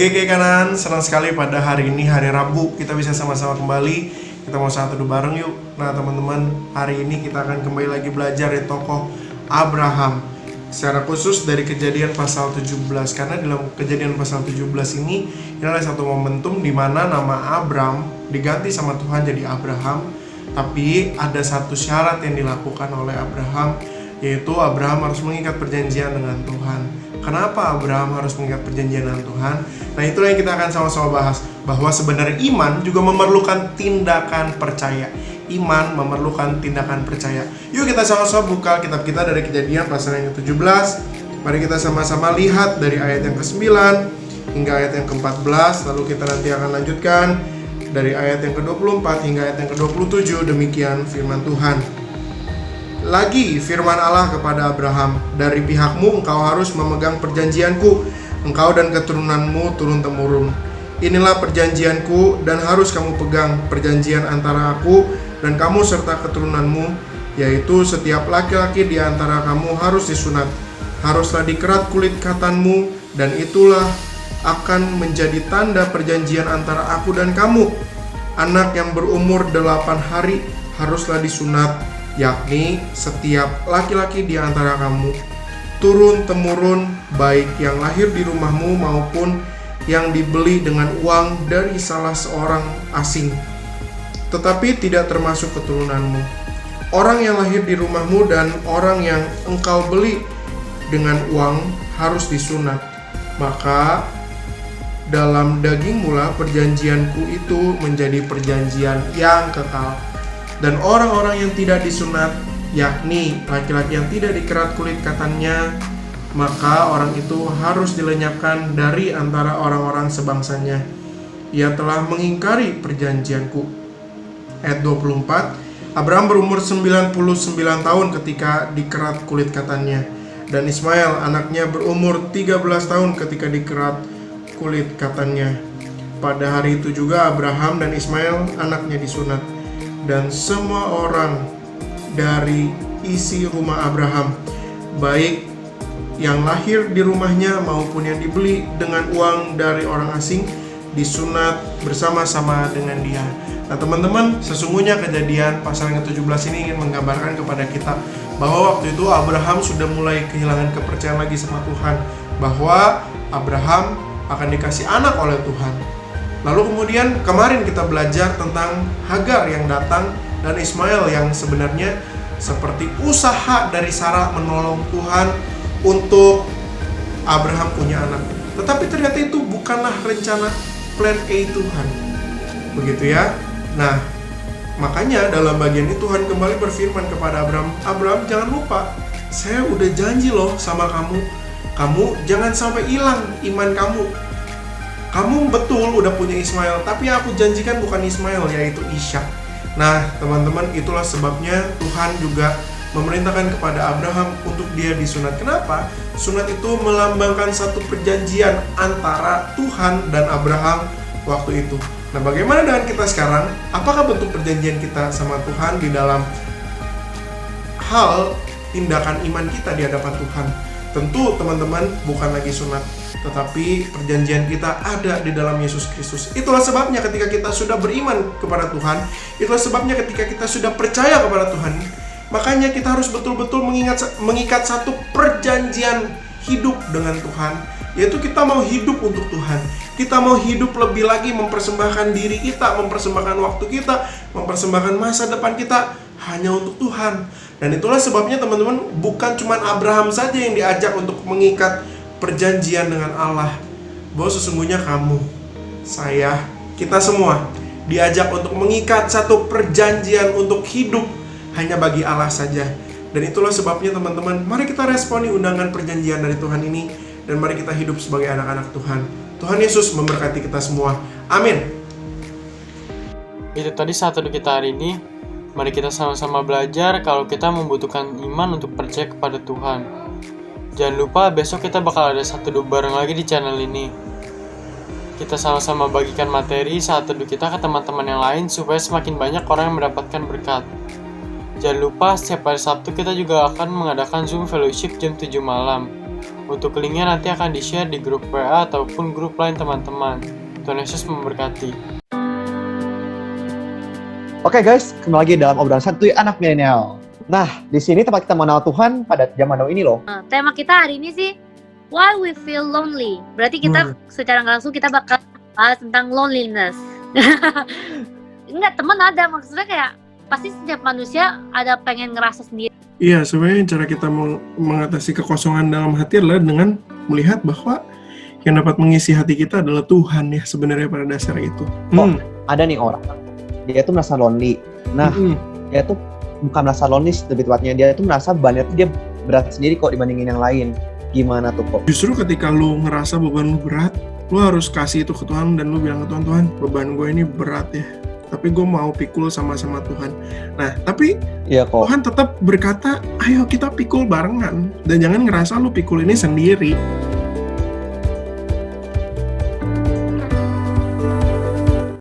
GG Kanan, senang sekali pada hari ini, hari Rabu, kita bisa sama-sama kembali. Kita mau saat teduh bareng yuk. Nah teman-teman, hari ini kita akan kembali lagi belajar dari tokoh Abraham, secara khusus dari Kejadian pasal 17. Karena dalam Kejadian pasal 17 ini adalah satu momentum di mana nama Abram diganti sama Tuhan jadi Abraham. Tapi ada satu syarat yang dilakukan oleh Abraham, yaitu Abraham harus mengikat perjanjian dengan Tuhan. Kenapa Abraham harus mengikat perjanjian dengan Tuhan? Nah itulah yang kita akan sama-sama bahas, bahwa sebenarnya iman juga memerlukan tindakan percaya. Iman memerlukan tindakan percaya. Yuk kita sama-sama buka kitab kita dari Kejadian pasal yang ke-17. Mari kita sama-sama lihat dari ayat yang ke-9 hingga ayat yang ke-14. Lalu kita nanti akan lanjutkan dari ayat yang ke-24 hingga ayat yang ke-27. Demikian firman Tuhan. Lagi firman Allah kepada Abraham, dari pihakmu engkau harus memegang perjanjianku, engkau dan keturunanmu turun-temurun. Inilah perjanjianku dan harus kamu pegang, perjanjian antara aku dan kamu serta keturunanmu, yaitu setiap laki-laki di antara kamu harus disunat, haruslah dikerat kulit katanmu, dan itulah akan menjadi tanda perjanjian antara aku dan kamu. Anak yang berumur 8 hari haruslah disunat, yakni setiap laki-laki di antara kamu, turun-temurun, baik yang lahir di rumahmu maupun yang dibeli dengan uang dari salah seorang asing, tetapi tidak termasuk keturunanmu. Orang yang lahir di rumahmu dan orang yang engkau beli dengan uang harus disunat. Maka dalam dagingmu lah perjanjianku itu menjadi perjanjian yang kekal. Dan orang-orang yang tidak disunat, yakni laki-laki yang tidak dikerat kulit katannya, maka orang itu harus dilenyapkan dari antara orang-orang sebangsanya. Ia telah mengingkari perjanjianku. Ayat 24, Abraham berumur 99 tahun ketika dikerat kulit katannya, dan Ismail anaknya berumur 13 tahun ketika dikerat kulit katannya. Pada hari itu juga Abraham dan Ismail anaknya disunat. Dan semua orang dari isi rumah Abraham, baik yang lahir di rumahnya maupun yang dibeli dengan uang dari orang asing, disunat bersama-sama dengan dia. Nah teman-teman, sesungguhnya Kejadian pasal yang ke-17 ini ingin menggambarkan kepada kita bahwa waktu itu Abraham sudah mulai kehilangan kepercayaan lagi sama Tuhan, bahwa Abraham akan dikasih anak oleh Tuhan. Lalu kemudian kemarin kita belajar tentang Hagar yang datang dan Ismail yang sebenarnya seperti usaha dari Sarah menolong Tuhan untuk Abraham punya anak. Tetapi ternyata itu bukanlah rencana plan A Tuhan. Begitu ya. Nah, makanya dalam bagian ini Tuhan kembali berfirman kepada Abraham, Abraham jangan lupa, saya udah janji loh sama kamu. Kamu jangan sampai hilang iman kamu. Kamu betul udah punya Ismail, tapi yang aku janjikan bukan Ismail, yaitu Ishak. Nah teman-teman, itulah sebabnya Tuhan juga memerintahkan kepada Abraham untuk dia disunat. Kenapa? Sunat itu melambangkan satu perjanjian antara Tuhan dan Abraham waktu itu. Nah bagaimana dengan kita sekarang? Apakah bentuk perjanjian kita sama Tuhan di dalam hal tindakan iman kita di hadapan Tuhan? Tentu teman-teman bukan lagi sunat, tetapi perjanjian kita ada di dalam Yesus Kristus. Itulah sebabnya ketika kita sudah beriman kepada Tuhan, itulah sebabnya ketika kita sudah percaya kepada Tuhan, makanya kita harus betul-betul mengikat satu perjanjian hidup dengan Tuhan, yaitu kita mau hidup untuk Tuhan. Kita mau hidup lebih lagi, mempersembahkan diri kita, mempersembahkan waktu kita, mempersembahkan masa depan kita hanya untuk Tuhan. Dan itulah sebabnya teman-teman, bukan cuma Abraham saja yang diajak untuk mengikat perjanjian dengan Allah, bahwa sesungguhnya kamu, saya, kita semua diajak untuk mengikat satu perjanjian untuk hidup hanya bagi Allah saja. Dan itulah sebabnya teman-teman, mari kita responi undangan perjanjian dari Tuhan ini, dan mari kita hidup sebagai anak-anak Tuhan. Tuhan Yesus memberkati kita semua. Amin. Itu tadi saat teduh kita hari ini. Mari kita sama-sama belajar kalau kita membutuhkan iman untuk percaya kepada Tuhan. Jangan lupa besok kita bakal ada saat teduh bareng lagi di channel ini. Kita sama-sama bagikan materi saat teduh kita ke teman-teman yang lain supaya semakin banyak orang yang mendapatkan berkat. Jangan lupa setiap hari Sabtu kita juga akan mengadakan Zoom Fellowship jam 7 malam. Untuk linknya nanti akan di-share di grup WA ataupun grup lain teman-teman. Tuhan Yesus memberkati. Oke guys, kembali lagi dalam obrolan santuy anak milenial. Nah, di sini tempat kita mengenal Tuhan pada zaman now ini loh. Tema kita hari ini sih Why We Feel Lonely. Berarti kita secara nggak langsung kita bakal bahas tentang loneliness. Enggak, teman ada, maksudnya kayak pasti setiap manusia ada pengen ngerasa sendiri. Iya, sebenarnya cara kita mengatasi kekosongan dalam hati adalah dengan melihat bahwa yang dapat mengisi hati kita adalah Tuhan ya sebenarnya pada dasar itu. Ada nih orang, dia tuh merasa lonely. Nah, dia tuh bukan merasa lonely lebih tepatnya, dia tuh merasa bebannya tuh dia berat sendiri kok dibandingin yang lain. Gimana tuh kok? Justru ketika lu ngerasa beban lu berat, lu harus kasih itu ke Tuhan dan lu bilang ke Tuhan, Tuhan, beban gue ini berat ya, tapi gue mau pikul sama-sama Tuhan. Nah, tapi Iya kok. Tuhan tetap berkata, ayo kita pikul barengan. Dan jangan ngerasa lu pikul ini sendiri.